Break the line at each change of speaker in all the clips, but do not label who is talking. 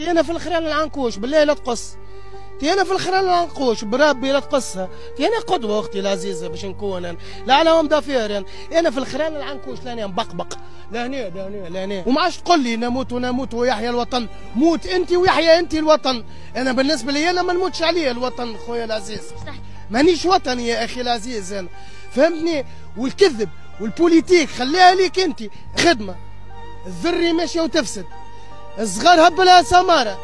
انا في الخرال العنكوش بالله لا تقص. انا في الخرال العنكوش بربي لا تقصها. انا قدوه اختي العزيزه باش نكون لا على ضفير. انا في الخرال العنكوش لاني مبقبق لهنا وما عادش تقول لي نموت ويحيى الوطن. موت انت ويحيى انت الوطن. انا بالنسبه لي انا ما نموتش عليه الوطن خويا العزيز. مانيش وطني يا اخي العزيز انا فهمتني. والكذب والبوليتيك خليها ليك انت خدمه. الذري ماشيه وتفسد. الصغار هبلها سماره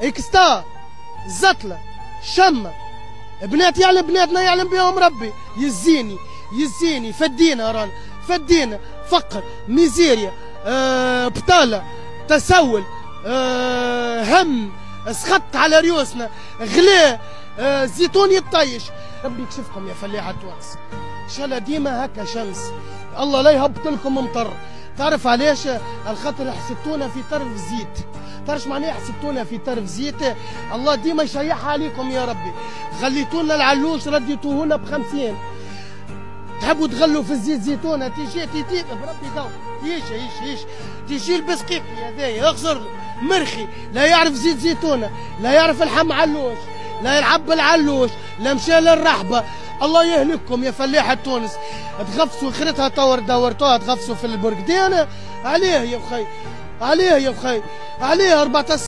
اكستا زطله شمه بنات يعلم بناتنا يعلم بهم ربي. يزيني فدينا رانا فدينا فقر ميزيريا بطاله تسول هم سخط على ريوسنا غلاء زيتون يطيش. ربي يكشفكم يا فلاحه تونس ان شاء الله ديما هكا شمس. الله لا يهبط لكم مطر. تعرف علاش؟ الخاطر حسبتونا في طرف زيت. تعرف معناها حسبتونا في طرف زيت؟ الله ديما يشيحها عليكم يا ربي. خليتونا العلوش رديتوهنا ب50. تحبوا تغلوا في الزيت زيتونه تيجي بربي دور تيجي البسقيقي هذايا اغزر مرخي لا يعرف زيت زيتونه لا يعرف الحم علوش لا يلعب بالعلوش لا مشى للرحبه. الله يهلككم يا فلاحه تونس. تغفصوا خريتها دورتوها تغفصوا في البرقدان عليه يا بخي عليه 14